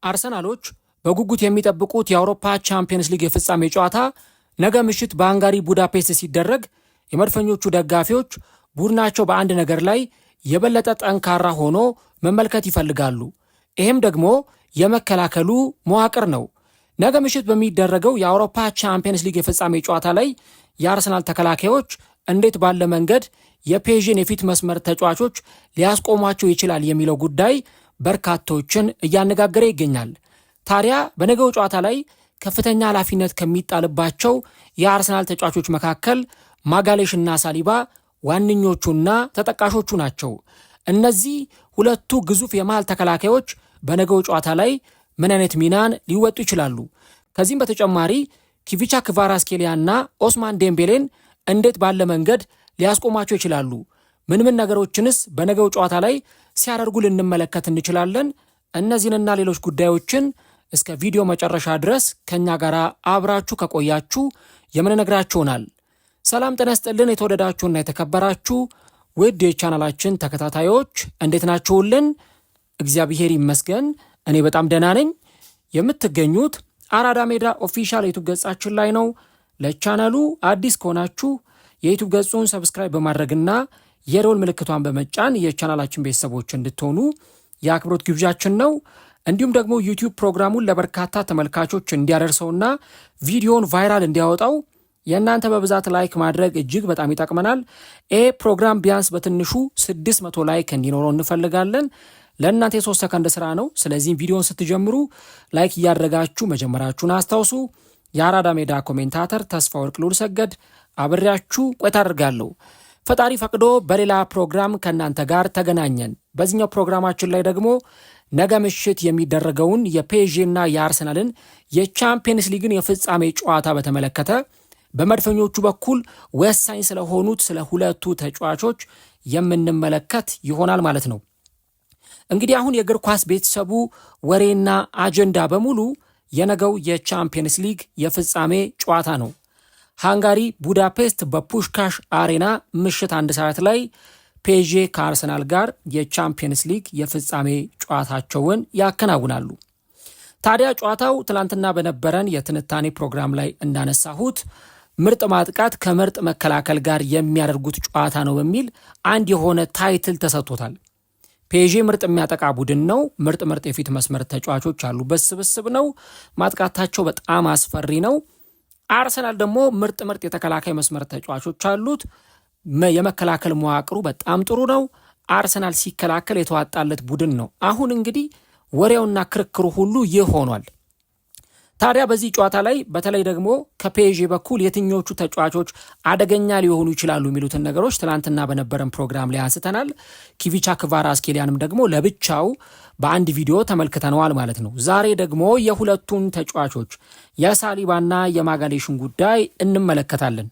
አርሰናሎች በጉጉት የሚጠብቁት የአውሮፓ ቻምፒየንስ ሊግ የፍጻሜ ጨዋታ ነገ ምሽት በሃንጋሪ ቡዳፔስት ሲደረግ የመድፈኞቹ ደጋፊዎች ቡድናቸው በአንድ ነገር ላይ የበለጠ ጠንካራ ሆኖ መመልከት ይፈልጋሉ። ይህም ደግሞ የመከላከሉ መዋቅር ነው። ነገ ምሽት በሚደረገው የአውሮፓ ቻምፒየንስ ሊግ የፍጻሜ ጨዋታ ላይ የአርሰናል ተከላካዮች እንዴት ባለ መንገድ የፔዥን የፊት መስመር ተጫዋቾች ሊያስቆሟቸው ይችላል የሚለው ጉዳይ በርካቶችን እያነጋገረ ይገኛል። ታዲያ በነገው ጨዋታ ላይ ከፍተኛ ኃላፊነት ከሚጣልባቸው የአርሰናል ተጫዋቾች መካከል ማጋሌሽና ሳሊባ ዋነኞቹና ተጠቃሾቹ ናቸው። እነዚህ ሁለቱ ግዙፍ የመሃል ተከላካዮች በነገው ጨዋታ ላይ ምን አይነት ሚናን ሊወጡ ይችላሉ? ከዚህም በተጨማሪ ኪቪቻ ክቫራትስኬሊያና ኦስማን ዴምቤሌን እንዴት ባለ መንገድ ሊያስቆማቸው ይችላሉ? ምን ነገሮችንስ በነገው ጨዋታ ላይ ሲያደርጉ ልንመለከት እንችላለን? እነዚህንና ሌሎች ጉዳዮችን እስከ ቪዲዮ መጨረሻ ድረስ ከኛ ጋር አብራችሁ ከቆያችሁ የምንነግራችሁናል። ሰላም ጤና ይስጥልን። የተወደዳችሁና የተከበራችሁ ውድ የቻናላችን ተከታታዮች እንዴት ናችሁልን? እግዚአብሔር ይመስገን እኔ በጣም ደህና ነኝ። የምትገኙት አራዳ ሜዳ ኦፊሻል የዩቲዩብ ገጻችን ላይ ነው። ለቻናሉ አዲስ ከሆናችሁ የዩቲዩብ ገጹን ሰብስክራይብ በማድረግና የደወል ምልክቷን በመጫን የቻናላችን ቤተሰቦች እንድትሆኑ የአክብሮት ግብዣችን ነው። እንዲሁም ደግሞ ዩቲዩብ ፕሮግራሙን ለበርካታ ተመልካቾች እንዲያደርሰውና ቪዲዮን ቫይራል እንዲያወጣው የእናንተ በብዛት ላይክ ማድረግ እጅግ በጣም ይጠቅመናል። ይሄ ፕሮግራም ቢያንስ በትንሹ 600 ላይክ እንዲኖረው እንፈልጋለን። ለእናንተ የ3 ሰከንድ ስራ ነው። ስለዚህም ቪዲዮን ስትጀምሩ ላይክ እያደረጋችሁ መጀመራችሁን አስታውሱ። የአራዳ ሜዳ ኮሜንታተር ተስፋ ወርቅ ልዑል ሰገድ አብሬያችሁ ቆይታ አደርጋለሁ። ፈጣሪ ፈቅዶ በሌላ ፕሮግራም ከእናንተ ጋር ተገናኘን። በዚህኛው ፕሮግራማችን ላይ ደግሞ ነገ ምሽት የሚደረገውን የፔዥና የአርሰናልን የቻምፒየንስ ሊግን የፍጻሜ ጨዋታ በተመለከተ በመድፈኞቹ በኩል ወሳኝ ስለሆኑት ስለ ሁለቱ ተጫዋቾች የምንመለከት ይሆናል ማለት ነው። እንግዲህ አሁን የእግር ኳስ ቤተሰቡ ወሬና አጀንዳ በሙሉ የነገው የቻምፒየንስ ሊግ የፍጻሜ ጨዋታ ነው። ሃንጋሪ ቡዳፔስት በፑሽካሽ አሬና ምሽት 1 ሰዓት ላይ ፔዤ ከአርሰናል ጋር የቻምፒየንስ ሊግ የፍጻሜ ጨዋታቸውን ያከናውናሉ። ታዲያ ጨዋታው ትላንትና በነበረን የትንታኔ ፕሮግራም ላይ እንዳነሳሁት ምርጥ ማጥቃት ከምርጥ መከላከል ጋር የሚያደርጉት ጨዋታ ነው በሚል አንድ የሆነ ታይትል ተሰጥቶታል። ፔዤ ምርጥ የሚያጠቃ ቡድን ነው። ምርጥ የፊት መስመር ተጫዋቾች ያሉበት ስብስብ ነው። ማጥቃታቸው በጣም አስፈሪ ነው። አርሰናል ደግሞ ምርጥ የተከላካይ መስመር ተጫዋቾች አሉት። የመከላከል መዋቅሩ በጣም ጥሩ ነው። አርሰናል ሲከላከል የተዋጣለት ቡድን ነው። አሁን እንግዲህ ወሬውና ክርክሩ ሁሉ ይህ ሆኗል። ታዲያ በዚህ ጨዋታ ላይ በተለይ ደግሞ ከፔዤ በኩል የትኞቹ ተጫዋቾች አደገኛ ሊሆኑ ይችላሉ የሚሉትን ነገሮች ትናንትና በነበረን ፕሮግራም ላይ አንስተናል። ኪቪቻ ክቫራትስኬሊያንም ደግሞ ለብቻው በአንድ ቪዲዮ ተመልክተነዋል ማለት ነው። ዛሬ ደግሞ የሁለቱን ተጫዋቾች የሳሊባና የማጋሌሽን ጉዳይ እንመለከታለን።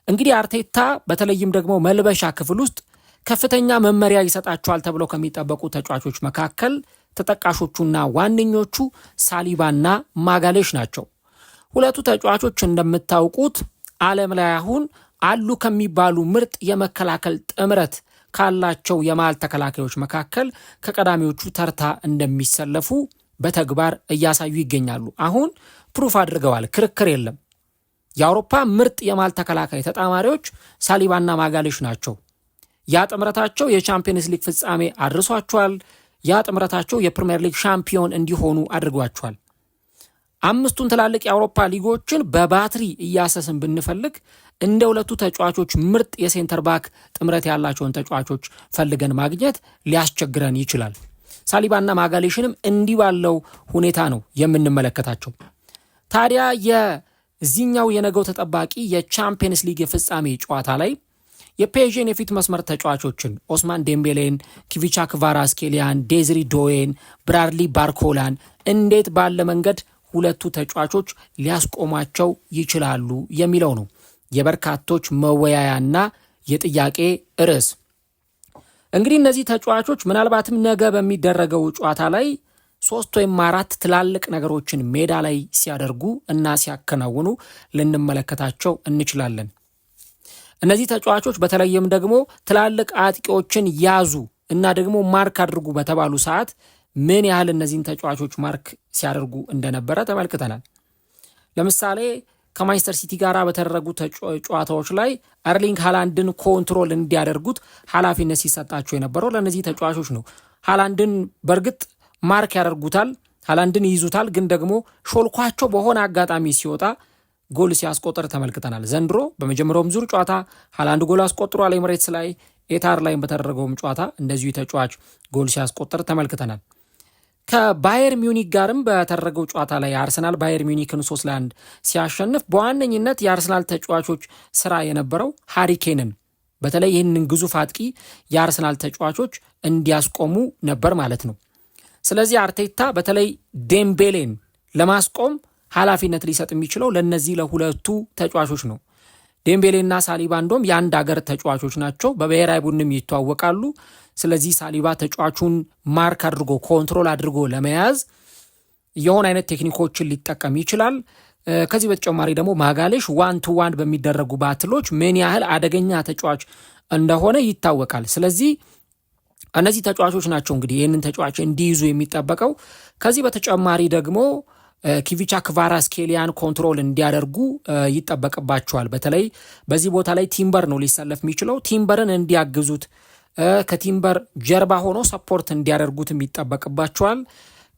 እንግዲህ አርቴታ በተለይም ደግሞ መልበሻ ክፍል ውስጥ ከፍተኛ መመሪያ ይሰጣቸዋል ተብለው ከሚጠበቁ ተጫዋቾች መካከል ተጠቃሾቹና ዋነኞቹ ሳሊባና ማጋሌሽ ናቸው። ሁለቱ ተጫዋቾች እንደምታውቁት ዓለም ላይ አሁን አሉ ከሚባሉ ምርጥ የመከላከል ጥምረት ካላቸው የመሃል ተከላካዮች መካከል ከቀዳሚዎቹ ተርታ እንደሚሰለፉ በተግባር እያሳዩ ይገኛሉ። አሁን ፕሩፍ አድርገዋል። ክርክር የለም። የአውሮፓ ምርጥ የመሃል ተከላካይ ተጣማሪዎች ሳሊባና ማጋሌሽ ናቸው። ያ ጥምረታቸው የቻምፒየንስ ሊግ ፍጻሜ አድርሷቸዋል። ያ ጥምረታቸው የፕሪሚየር ሊግ ሻምፒዮን እንዲሆኑ አድርጓቸዋል። 5ቱን ትላልቅ የአውሮፓ ሊጎችን በባትሪ እያሰስን ብንፈልግ እንደ ሁለቱ ተጫዋቾች ምርጥ የሴንተር ባክ ጥምረት ያላቸውን ተጫዋቾች ፈልገን ማግኘት ሊያስቸግረን ይችላል። ሳሊባና ማጋሌሽንም እንዲህ ባለው ሁኔታ ነው የምንመለከታቸው። ታዲያ የዚህኛው የነገው ተጠባቂ የቻምፒየንስ ሊግ የፍጻሜ ጨዋታ ላይ የፔዥን የፊት መስመር ተጫዋቾችን ኦስማን ዴምቤሌን፣ ኪቪቻ ክቫራትስኬሊያን፣ ዴዝሪ ዶዌን፣ ብራድሊ ባርኮላን እንዴት ባለ መንገድ ሁለቱ ተጫዋቾች ሊያስቆሟቸው ይችላሉ የሚለው ነው የበርካቶች መወያያና የጥያቄ ርዕስ። እንግዲህ እነዚህ ተጫዋቾች ምናልባትም ነገ በሚደረገው ጨዋታ ላይ 3 ወይም 4 ትላልቅ ነገሮችን ሜዳ ላይ ሲያደርጉ እና ሲያከናውኑ ልንመለከታቸው እንችላለን። እነዚህ ተጫዋቾች በተለይም ደግሞ ትላልቅ አጥቂዎችን ያዙ እና ደግሞ ማርክ አድርጉ በተባሉ ሰዓት ምን ያህል እነዚህን ተጫዋቾች ማርክ ሲያደርጉ እንደነበረ ተመልክተናል። ለምሳሌ ከማንቸስተር ሲቲ ጋር በተደረጉ ጨዋታዎች ላይ ኤርሊንግ ሃላንድን ኮንትሮል እንዲያደርጉት ኃላፊነት ሲሰጣቸው የነበረው ለእነዚህ ተጫዋቾች ነው። ሃላንድን በእርግጥ ማርክ ያደርጉታል፣ ሃላንድን ይይዙታል፣ ግን ደግሞ ሾልኳቸው በሆነ አጋጣሚ ሲወጣ ጎል ሲያስቆጥር ተመልክተናል። ዘንድሮ በመጀመሪያውም ዙር ጨዋታ ሃላንድ ጎል አስቆጥሯል። ኤምሬትስ ላይ ኤታር ላይ በተደረገውም ጨዋታ እንደዚሁ ተጫዋች ጎል ሲያስቆጥር ተመልክተናል። ከባየር ሚዩኒክ ጋርም በተደረገው ጨዋታ ላይ አርሰናል ባየር ሚዩኒክን 3-1 ሲያሸንፍ በዋነኝነት የአርሰናል ተጫዋቾች ስራ የነበረው ሃሪኬንን በተለይ ይህንን ግዙፍ አጥቂ የአርሰናል ተጫዋቾች እንዲያስቆሙ ነበር ማለት ነው። ስለዚህ አርቴታ በተለይ ዴምቤሌን ለማስቆም ኃላፊነት ሊሰጥ የሚችለው ለነዚህ ለሁለቱ ተጫዋቾች ነው። ዴምቤሌና ሳሊባ እንደውም የአንድ ሀገር ተጫዋቾች ናቸው፣ በብሔራዊ ቡድንም ይተዋወቃሉ። ስለዚህ ሳሊባ ተጫዋቹን ማርክ አድርጎ ኮንትሮል አድርጎ ለመያዝ የሆነ አይነት ቴክኒኮችን ሊጠቀም ይችላል። ከዚህ በተጨማሪ ደግሞ ማጋሌሽ 1-to-1 በሚደረጉ ባትሎች ምን ያህል አደገኛ ተጫዋች እንደሆነ ይታወቃል። ስለዚህ እነዚህ ተጫዋቾች ናቸው እንግዲህ ይህንን ተጫዋች እንዲይዙ የሚጠበቀው። ከዚህ በተጨማሪ ደግሞ ኪቪቻ ክቫራትስኬሊያን ኮንትሮል እንዲያደርጉ ይጠበቅባቸዋል። በተለይ በዚህ ቦታ ላይ ቲምበር ነው ሊሰለፍ የሚችለው። ቲምበርን እንዲያግዙት ከቲምበር ጀርባ ሆኖ ሰፖርት እንዲያደርጉትም ይጠበቅባቸዋል።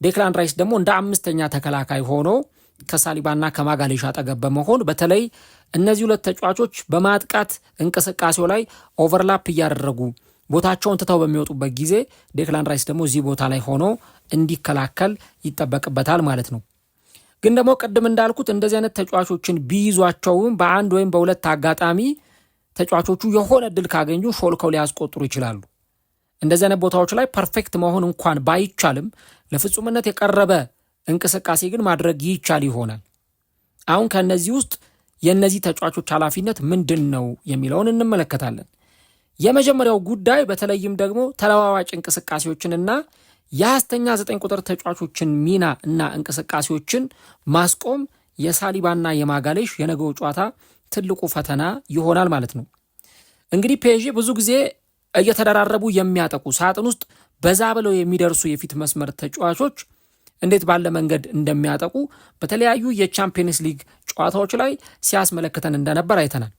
ዴክላን ራይስ ደግሞ እንደ አምስተኛ ተከላካይ ሆኖ ከሳሊባና ከማጋሌሽ አጠገብ በመሆን በተለይ እነዚህ ሁለት ተጫዋቾች በማጥቃት እንቅስቃሴው ላይ ኦቨርላፕ እያደረጉ ቦታቸውን ትተው በሚወጡበት ጊዜ ዴክላን ራይስ ደግሞ እዚህ ቦታ ላይ ሆኖ እንዲከላከል ይጠበቅበታል ማለት ነው። ግን ደግሞ ቅድም እንዳልኩት እንደዚህ አይነት ተጫዋቾችን ቢይዟቸውም በአንድ ወይም በሁለት አጋጣሚ ተጫዋቾቹ የሆነ እድል ካገኙ ሾልከው ሊያስቆጥሩ ይችላሉ። እንደዚህ አይነት ቦታዎች ላይ ፐርፌክት መሆን እንኳን ባይቻልም ለፍጹምነት የቀረበ እንቅስቃሴ ግን ማድረግ ይቻል ይሆናል። አሁን ከነዚህ ውስጥ የነዚህ ተጫዋቾች ኃላፊነት ምንድን ነው የሚለውን እንመለከታለን። የመጀመሪያው ጉዳይ በተለይም ደግሞ ተለዋዋጭ እንቅስቃሴዎችንና የሐሰተኛ 9 ቁጥር ተጫዋቾችን ሚና እና እንቅስቃሴዎችን ማስቆም የሳሊባና የማጋሌሽ የነገው ጨዋታ ትልቁ ፈተና ይሆናል ማለት ነው። እንግዲህ ፔዤ ብዙ ጊዜ እየተደራረቡ የሚያጠቁ ሳጥን ውስጥ በዛ ብለው የሚደርሱ የፊት መስመር ተጫዋቾች እንዴት ባለ መንገድ እንደሚያጠቁ በተለያዩ የቻምፒየንስ ሊግ ጨዋታዎች ላይ ሲያስመለክተን እንደነበር አይተናል።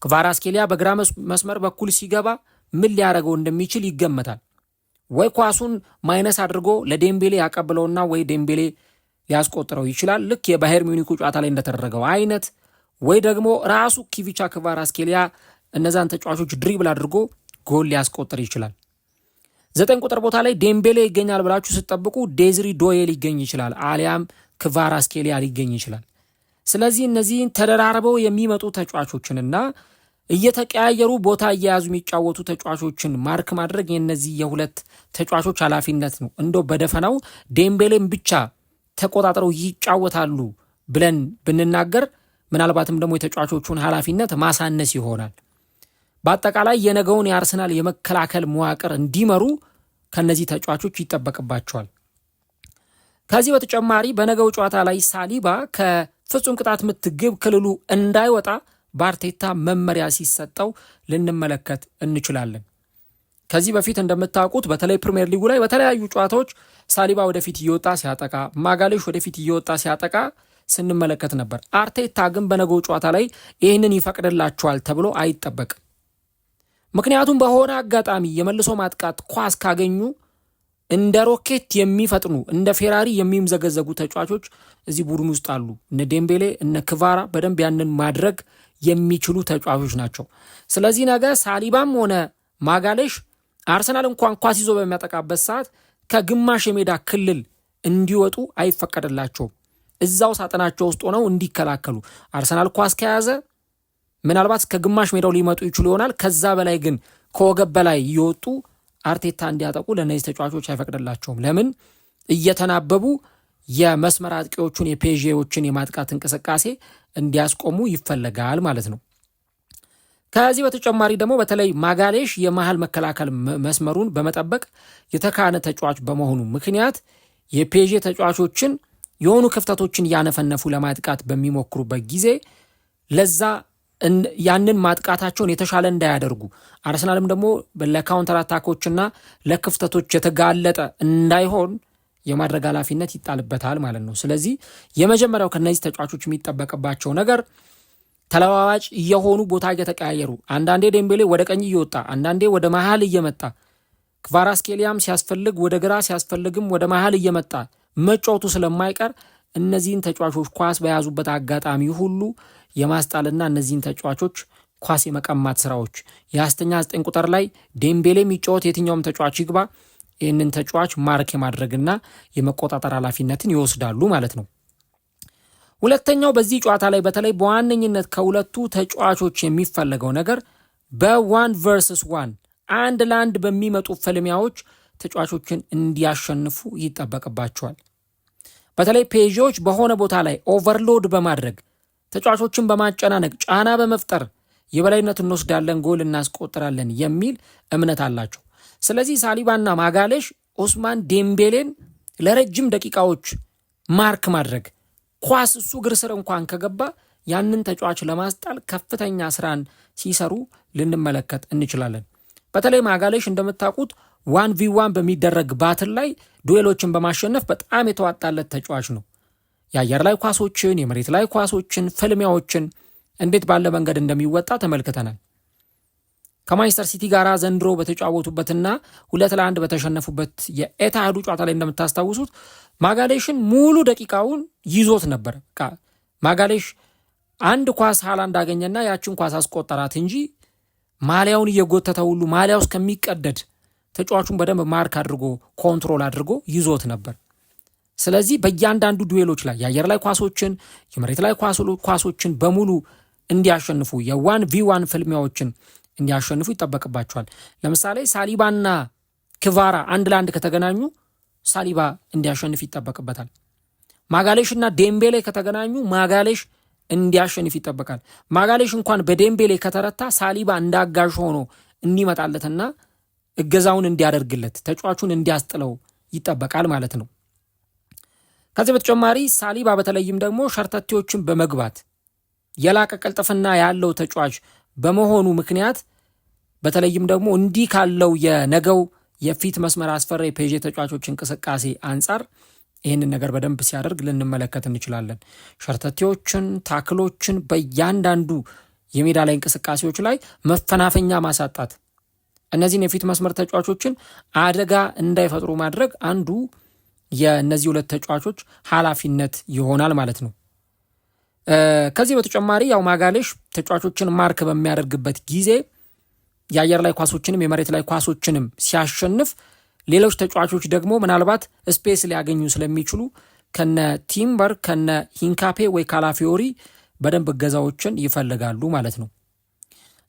ክቫራትስኬሊያ በግራ መስመር በኩል ሲገባ ምን ሊያደርገው እንደሚችል ይገመታል። ወይ ኳሱን ማይነስ አድርጎ ለዴምቤሌ ያቀብለውና ወይ ዴምቤሌ ሊያስቆጥረው ይችላል፣ ልክ የባየር ሚዩኒኩ ጨዋታ ላይ እንደተደረገው አይነት፣ ወይ ደግሞ ራሱ ኪቪቻ ክቫራትስኬሊያ እነዛን ተጫዋቾች ድሪብል አድርጎ ጎል ሊያስቆጥር ይችላል። 9 ቁጥር ቦታ ላይ ዴምቤሌ ይገኛል ብላችሁ ስትጠብቁ ዴዝሪ ዶዬ ሊገኝ ይችላል፣ አሊያም ክቫራትስኬሊያ ሊገኝ ይችላል። ስለዚህ እነዚህን ተደራርበው የሚመጡ ተጫዋቾችንና እየተቀያየሩ ቦታ እየያዙ የሚጫወቱ ተጫዋቾችን ማርክ ማድረግ የነዚህ የሁለት ተጫዋቾች ኃላፊነት ነው። እንደው በደፈናው ዴምቤሌን ብቻ ተቆጣጥረው ይጫወታሉ ብለን ብንናገር ምናልባትም ደግሞ የተጫዋቾቹን ኃላፊነት ማሳነስ ይሆናል። በአጠቃላይ የነገውን የአርሰናል የመከላከል መዋቅር እንዲመሩ ከነዚህ ተጫዋቾች ይጠበቅባቸዋል። ከዚህ በተጨማሪ በነገው ጨዋታ ላይ ሳሊባ ከፍጹም ቅጣት ምት ግብ ክልሉ እንዳይወጣ በአርቴታ መመሪያ ሲሰጠው ልንመለከት እንችላለን። ከዚህ በፊት እንደምታውቁት በተለይ ፕሪሚየር ሊጉ ላይ በተለያዩ ጨዋታዎች ሳሊባ ወደፊት እየወጣ ሲያጠቃ፣ ማጋሌሽ ወደፊት እየወጣ ሲያጠቃ ስንመለከት ነበር። አርቴታ ግን በነገው ጨዋታ ላይ ይህንን ይፈቅድላቸዋል ተብሎ አይጠበቅም። ምክንያቱም በሆነ አጋጣሚ የመልሶ ማጥቃት ኳስ ካገኙ እንደ ሮኬት የሚፈጥኑ እንደ ፌራሪ የሚምዘገዘጉ ተጫዋቾች እዚህ ቡድን ውስጥ አሉ። እነ ዴምቤሌ እነ ክቫራ በደንብ ያንን ማድረግ የሚችሉ ተጫዋቾች ናቸው። ስለዚህ ነገ ሳሊባም ሆነ ማጋሌሽ አርሰናል እንኳን ኳስ ይዞ በሚያጠቃበት ሰዓት ከግማሽ የሜዳ ክልል እንዲወጡ አይፈቀድላቸውም። እዛው ሳጥናቸው ውስጥ ሆነው እንዲከላከሉ። አርሰናል ኳስ ከያዘ ምናልባት ከግማሽ ሜዳው ሊመጡ ይችሉ ይሆናል። ከዛ በላይ ግን ከወገብ በላይ እየወጡ አርቴታ እንዲያጠቁ ለእነዚህ ተጫዋቾች አይፈቅድላቸውም። ለምን? እየተናበቡ የመስመር አጥቂዎቹን የፔዤዎችን የማጥቃት እንቅስቃሴ እንዲያስቆሙ ይፈለጋል ማለት ነው። ከዚህ በተጨማሪ ደግሞ በተለይ ማጋሌሽ የመሃል መከላከል መስመሩን በመጠበቅ የተካነ ተጫዋች በመሆኑ ምክንያት የፔዤ ተጫዋቾችን የሆኑ ክፍተቶችን እያነፈነፉ ለማጥቃት በሚሞክሩበት ጊዜ ለዛ ያንን ማጥቃታቸውን የተሻለ እንዳያደርጉ አርሰናልም ደግሞ ለካውንተር አታኮችና ለክፍተቶች የተጋለጠ እንዳይሆን የማድረግ ኃላፊነት ይጣልበታል ማለት ነው። ስለዚህ የመጀመሪያው ከነዚህ ተጫዋቾች የሚጠበቅባቸው ነገር ተለዋዋጭ የሆኑ ቦታ እየተቀያየሩ አንዳንዴ ዴምቤሌ ወደ ቀኝ እየወጣ አንዳንዴ ወደ መሃል እየመጣ ክቫራትስኬሊያም ሲያስፈልግ ወደ ግራ ሲያስፈልግም ወደ መሃል እየመጣ መጫወቱ ስለማይቀር እነዚህን ተጫዋቾች ኳስ በያዙበት አጋጣሚ ሁሉ የማስጣልና እነዚህን ተጫዋቾች ኳስ የመቀማት ስራዎች የአስተኛ 9 ቁጥር ላይ ዴምቤሌ የሚጫወት የትኛውም ተጫዋች ይግባ ይህንን ተጫዋች ማርክ የማድረግና የመቆጣጠር ኃላፊነትን ይወስዳሉ ማለት ነው። ሁለተኛው በዚህ ጨዋታ ላይ በተለይ በዋነኝነት ከሁለቱ ተጫዋቾች የሚፈለገው ነገር በ1 vs 1 አንድ ለአንድ በሚመጡ ፍልሚያዎች ተጫዋቾችን እንዲያሸንፉ ይጠበቅባቸዋል። በተለይ ፔዥዎች በሆነ ቦታ ላይ ኦቨርሎድ በማድረግ ተጫዋቾችን በማጨናነቅ ጫና በመፍጠር የበላይነት እንወስዳለን፣ ጎል እናስቆጥራለን የሚል እምነት አላቸው። ስለዚህ ሳሊባና ማጋሌሽ ኦስማን ዴምቤሌን ለረጅም ደቂቃዎች ማርክ ማድረግ ኳስ እሱ እግር ስር እንኳን ከገባ ያንን ተጫዋች ለማስጣል ከፍተኛ ስራን ሲሰሩ ልንመለከት እንችላለን። በተለይ ማጋሌሽ እንደምታውቁት 1v1 በሚደረግ ባትል ላይ ዱዌሎችን በማሸነፍ በጣም የተዋጣለት ተጫዋች ነው። የአየር ላይ ኳሶችን፣ የመሬት ላይ ኳሶችን፣ ፍልሚያዎችን እንዴት ባለ መንገድ እንደሚወጣ ተመልክተናል። ከማንቸስተር ሲቲ ጋር ዘንድሮ በተጫወቱበትና 2-1 በተሸነፉበት የኤታሃዱ ጨዋታ ላይ እንደምታስታውሱት ማጋሌሽን ሙሉ ደቂቃውን ይዞት ነበር። ማጋሌሽ አንድ ኳስ ሃላንድ አገኘና ያችን ኳስ አስቆጠራት እንጂ ማሊያውን እየጎተተ ሁሉ ማሊያው እስከሚቀደድ ተጫዋቹን በደንብ ማርክ አድርጎ ኮንትሮል አድርጎ ይዞት ነበር። ስለዚህ በእያንዳንዱ ዱዌሎች ላይ የአየር ላይ ኳሶችን የመሬት ላይ ኳሶችን በሙሉ እንዲያሸንፉ የ1v1 ፍልሚያዎችን እንዲያሸንፉ ይጠበቅባቸዋል። ለምሳሌ ሳሊባና ክቫራ 1-1 ከተገናኙ ሳሊባ እንዲያሸንፍ ይጠበቅበታል። ማጋሌሽና ዴምቤሌ ከተገናኙ ማጋሌሽ እንዲያሸንፍ ይጠበቃል። ማጋሌሽ እንኳን በዴምቤሌ ከተረታ ሳሊባ እንዳጋዥ ሆኖ እንዲመጣለትና እገዛውን እንዲያደርግለት ተጫዋቹን እንዲያስጥለው ይጠበቃል ማለት ነው። ከዚህ በተጨማሪ ሳሊባ በተለይም ደግሞ ሸርተቴዎችን በመግባት የላቀ ቅልጥፍና ያለው ተጫዋች በመሆኑ ምክንያት በተለይም ደግሞ እንዲህ ካለው የነገው የፊት መስመር አስፈሪ ፔዥ ተጫዋቾች እንቅስቃሴ አንጻር ይህንን ነገር በደንብ ሲያደርግ ልንመለከት እንችላለን። ሸርተቴዎችን፣ ታክሎችን በእያንዳንዱ የሜዳ ላይ እንቅስቃሴዎች ላይ መፈናፈኛ ማሳጣት፣ እነዚህን የፊት መስመር ተጫዋቾችን አደጋ እንዳይፈጥሩ ማድረግ አንዱ የእነዚህ ሁለት ተጫዋቾች ኃላፊነት ይሆናል ማለት ነው። ከዚህ በተጨማሪ ያው ማጋሌሽ ተጫዋቾችን ማርክ በሚያደርግበት ጊዜ የአየር ላይ ኳሶችንም የመሬት ላይ ኳሶችንም ሲያሸንፍ ሌሎች ተጫዋቾች ደግሞ ምናልባት ስፔስ ሊያገኙ ስለሚችሉ ከነ ቲምበር ከነ ሂንካፔ ወይ ካላፊዮሪ በደንብ እገዛዎችን ይፈልጋሉ ማለት ነው።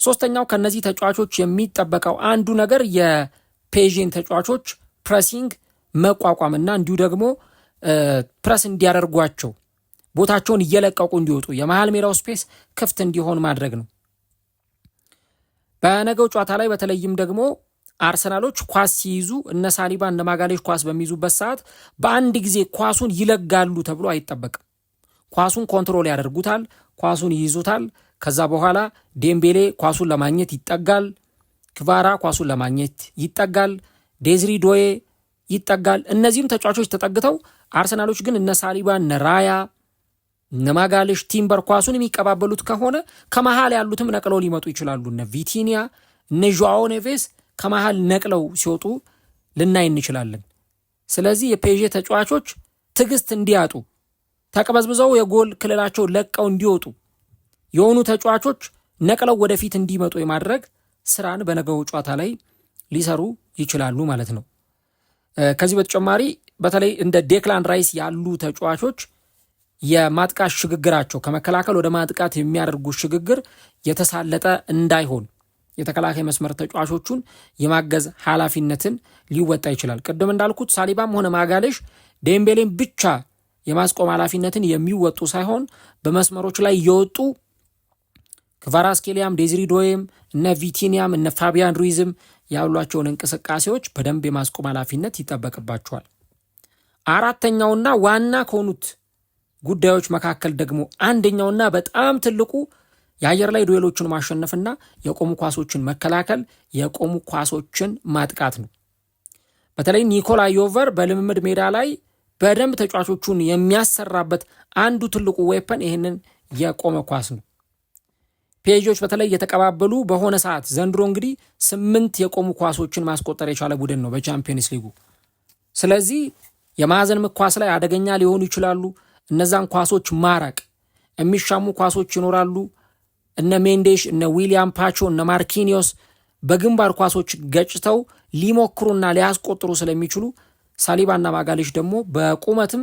ሶስተኛው ከነዚህ ተጫዋቾች የሚጠበቀው አንዱ ነገር የፔዥን ተጫዋቾች ፕሬሲንግ መቋቋምና እንዲሁ ደግሞ ፕረስ እንዲያደርጓቸው ቦታቸውን እየለቀቁ እንዲወጡ የመሃል ሜዳው ስፔስ ክፍት እንዲሆን ማድረግ ነው። በነገው ጨዋታ ላይ በተለይም ደግሞ አርሰናሎች ኳስ ሲይዙ እነ ሳሊባ እነ ማጋሌሽ ኳስ በሚይዙበት ሰዓት በአንድ ጊዜ ኳሱን ይለጋሉ ተብሎ አይጠበቅም። ኳሱን ኮንትሮል ያደርጉታል፣ ኳሱን ይይዙታል። ከዛ በኋላ ዴምቤሌ ኳሱን ለማግኘት ይጠጋል፣ ክቫራ ኳሱን ለማግኘት ይጠጋል፣ ዴዝሪ ዶዬ ይጠጋል። እነዚህም ተጫዋቾች ተጠግተው አርሰናሎች ግን እነ ሳሊባ እነ ራያ እነ ማጋሌሽ ቲምበር ኳሱን የሚቀባበሉት ከሆነ ከመሃል ያሉትም ነቅለው ሊመጡ ይችላሉ። እነ ቪቲኒያ እነ ዦአዎ ኔቬስ ከመሃል ነቅለው ሲወጡ ልናይ እንችላለን። ስለዚህ የፔዥ ተጫዋቾች ትዕግስት እንዲያጡ ተቀበዝብዘው የጎል ክልላቸው ለቀው እንዲወጡ የሆኑ ተጫዋቾች ነቅለው ወደፊት እንዲመጡ የማድረግ ስራን በነገው ጨዋታ ላይ ሊሰሩ ይችላሉ ማለት ነው። ከዚህ በተጨማሪ በተለይ እንደ ዴክላን ራይስ ያሉ ተጫዋቾች የማጥቃት ሽግግራቸው ከመከላከል ወደ ማጥቃት የሚያደርጉ ሽግግር የተሳለጠ እንዳይሆን የተከላካይ መስመር ተጫዋቾቹን የማገዝ ኃላፊነትን ሊወጣ ይችላል። ቅድም እንዳልኩት ሳሊባም ሆነ ማጋሌሽ ዴምቤሌን ብቻ የማስቆም ኃላፊነትን የሚወጡ ሳይሆን በመስመሮች ላይ የወጡ ክቫራትስኬሊያም ዴዝሪ ዶዬም እነ ቪቲኒያም እነ ፋቢያን ሩይዝም ያሏቸውን እንቅስቃሴዎች በደንብ የማስቆም ኃላፊነት ይጠበቅባቸዋል። አራተኛውና ዋና ከሆኑት ጉዳዮች መካከል ደግሞ አንደኛውና በጣም ትልቁ የአየር ላይ ዱዌሎችን ማሸነፍና የቆሙ ኳሶችን መከላከል፣ የቆሙ ኳሶችን ማጥቃት ነው። በተለይ ኒኮላ ዮቨር በልምምድ ሜዳ ላይ በደንብ ተጫዋቾቹን የሚያሰራበት አንዱ ትልቁ ዌፐን ይህንን የቆመ ኳስ ነው። ፔጆች በተለይ የተቀባበሉ በሆነ ሰዓት ዘንድሮ እንግዲህ 8 የቆሙ ኳሶችን ማስቆጠር የቻለ ቡድን ነው በቻምፒየንስ ሊጉ። ስለዚህ የማዕዘን ምት ኳስ ላይ አደገኛ ሊሆኑ ይችላሉ። እነዛን ኳሶች ማራቅ፣ የሚሻሙ ኳሶች ይኖራሉ። እነ ሜንዴሽ፣ እነ ዊሊያም ፓቾ፣ እነ ማርኪኒዮስ በግንባር ኳሶች ገጭተው ሊሞክሩና ሊያስቆጥሩ ስለሚችሉ ሳሊባና ማጋሌሽ ደግሞ በቁመትም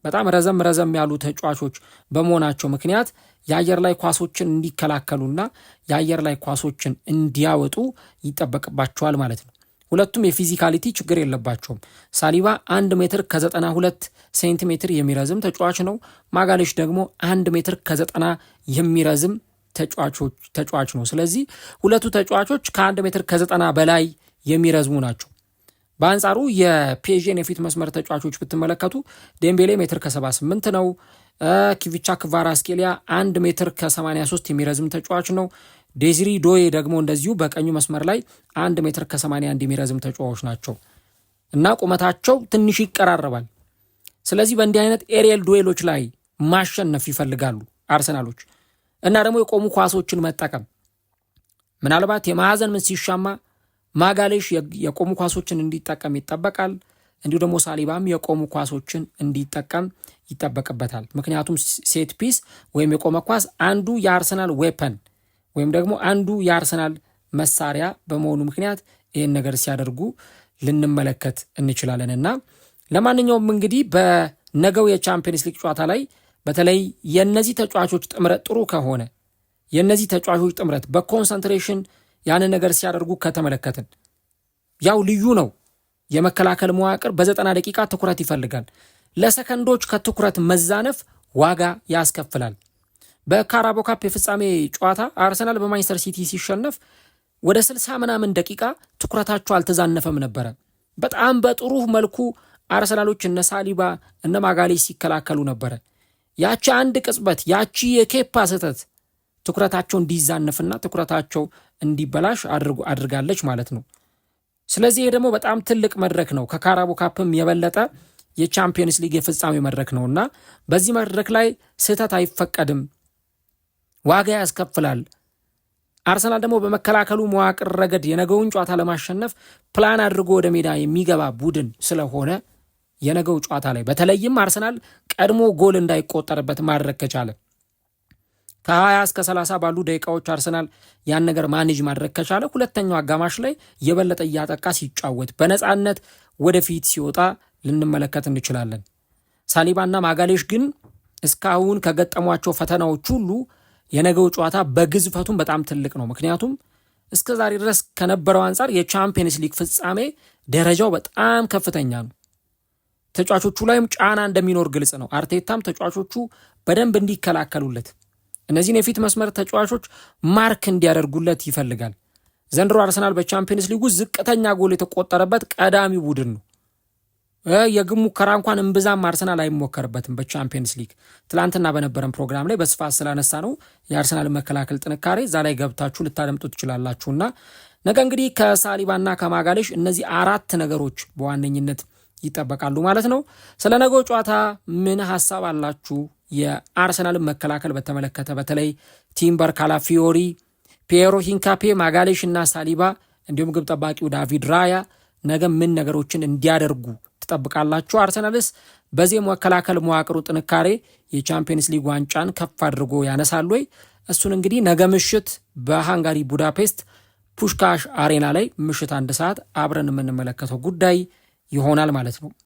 በጣም ረዘም ያሉ ተጫዋቾች በመሆናቸው ምክንያት የአየር ላይ ኳሶችን እንዲከላከሉና የአየር ላይ ኳሶችን እንዲያወጡ ይጠበቅባቸዋል ማለት ነው። ሁለቱም የፊዚካሊቲ ችግር የለባቸውም። ሳሊባ 1 ሜትር ከ92 ሴንቲሜትር የሚረዝም ተጫዋች ነው። ማጋሌሽ ደግሞ 1 ሜትር ከ90 የሚረዝም ተጫዋች ነው። ስለዚህ ሁለቱ ተጫዋቾች ከ1 ሜትር ከ90 በላይ የሚረዝሙ ናቸው። በአንጻሩ የፔዥን የፊት መስመር ተጫዋቾች ብትመለከቱ ዴምቤሌ ሜትር ከ78 ነው። ኪቪቻ ክቫራስኬሊያ 1 ሜትር ከ83 የሚረዝም ተጫዋች ነው። ዴዚሪ ዶዬ ደግሞ እንደዚሁ በቀኙ መስመር ላይ 1 ሜትር ከ81 የሚረዝም ተጫዋቾች ናቸው እና ቁመታቸው ትንሽ ይቀራረባል። ስለዚህ በእንዲህ አይነት ኤሪየል ዱዌሎች ላይ ማሸነፍ ይፈልጋሉ አርሰናሎች እና ደግሞ የቆሙ ኳሶችን መጠቀም፣ ምናልባት የማዕዘን ምት ሲሻማ ማጋሌሽ የቆሙ ኳሶችን እንዲጠቀም ይጠበቃል። እንዲሁ ደግሞ ሳሊባም የቆሙ ኳሶችን እንዲጠቀም ይጠበቅበታል። ምክንያቱም ሴት ፒስ ወይም የቆመ ኳስ አንዱ የአርሰናል ዌፐን ወይም ደግሞ አንዱ የአርሰናል መሳሪያ በመሆኑ ምክንያት ይህን ነገር ሲያደርጉ ልንመለከት እንችላለን እና ለማንኛውም እንግዲህ በነገው የቻምፒየንስ ሊግ ጨዋታ ላይ በተለይ የነዚህ ተጫዋቾች ጥምረት ጥሩ ከሆነ የነዚህ ተጫዋቾች ጥምረት በኮንሰንትሬሽን ያንን ነገር ሲያደርጉ ከተመለከትን ያው ልዩ ነው። የመከላከል መዋቅር በ90 ደቂቃ ትኩረት ይፈልጋል። ለሰከንዶች ከትኩረት መዛነፍ ዋጋ ያስከፍላል። በካራቦ ካፕ የፍጻሜ ጨዋታ አርሰናል በማንቸስተር ሲቲ ሲሸነፍ ወደ 60 ምናምን ደቂቃ ትኩረታቸው አልተዛነፈም ነበረ። በጣም በጥሩ መልኩ አርሰናሎች እነ ሳሊባ እነ ማጋሌሽ ሲከላከሉ ነበረ። ያቺ አንድ ቅጽበት ያቺ የኬፓ ስህተት ትኩረታቸው እንዲዛነፍና ትኩረታቸው እንዲበላሽ አድርጋለች ማለት ነው። ስለዚህ ይሄ ደግሞ በጣም ትልቅ መድረክ ነው። ከካራቦ ካፕም የበለጠ የቻምፒየንስ ሊግ የፍጻሜ መድረክ ነውና በዚህ መድረክ ላይ ስህተት አይፈቀድም፣ ዋጋ ያስከፍላል። አርሰናል ደግሞ በመከላከሉ መዋቅር ረገድ የነገውን ጨዋታ ለማሸነፍ ፕላን አድርጎ ወደ ሜዳ የሚገባ ቡድን ስለሆነ የነገው ጨዋታ ላይ በተለይም አርሰናል ቀድሞ ጎል እንዳይቆጠርበት ማድረግ ከቻለ ከ20 እስከ 30 ባሉ ደቂቃዎች አርሰናል ያን ነገር ማኔጅ ማድረግ ከቻለ ሁለተኛው አጋማሽ ላይ የበለጠ እያጠቃ ሲጫወት በነፃነት ወደፊት ሲወጣ ልንመለከት እንችላለን። ሳሊባና ማጋሌሽ ግን እስካሁን ከገጠሟቸው ፈተናዎች ሁሉ የነገው ጨዋታ በግዝፈቱም በጣም ትልቅ ነው። ምክንያቱም እስከ ዛሬ ድረስ ከነበረው አንጻር የቻምፒየንስ ሊግ ፍጻሜ ደረጃው በጣም ከፍተኛ ነው። ተጫዋቾቹ ላይም ጫና እንደሚኖር ግልጽ ነው። አርቴታም ተጫዋቾቹ በደንብ እንዲከላከሉለት እነዚህን የፊት መስመር ተጫዋቾች ማርክ እንዲያደርጉለት ይፈልጋል። ዘንድሮ አርሰናል በቻምፒየንስ ሊጉ ዝቅተኛ ጎል የተቆጠረበት ቀዳሚ ቡድን ነው። የግብ ሙከራ እንኳን እምብዛም አርሰናል አይሞከርበትም በቻምፒየንስ ሊግ። ትላንትና በነበረን ፕሮግራም ላይ በስፋት ስላነሳ ነው የአርሰናል መከላከል ጥንካሬ እዛ ላይ ገብታችሁ ልታደምጡ ትችላላችሁና ነገ እንግዲህ ከሳሊባና ከማጋሌሽ እነዚህ 4 ነገሮች በዋነኝነት ይጠበቃሉ ማለት ነው። ስለ ነገው ጨዋታ ምን ሐሳብ አላችሁ? የአርሰናልን መከላከል በተመለከተ በተለይ ቲምበር ካላፊዮሪ፣ ፒየሮ ሂንካፔ፣ ማጋሌሽ እና ሳሊባ እንዲሁም ግብ ጠባቂው ዳቪድ ራያ ነገ ምን ነገሮችን እንዲያደርጉ ትጠብቃላችሁ? አርሰናልስ በዚህ መከላከል መዋቅሩ ጥንካሬ የቻምፒየንስ ሊግ ዋንጫን ከፍ አድርጎ ያነሳል ወይ? እሱን እንግዲህ ነገ ምሽት በሃንጋሪ ቡዳፔስት ፑሽካሽ አሬና ላይ ምሽት 1 ሰዓት አብረን የምንመለከተው ጉዳይ ይሆናል ማለት ነው።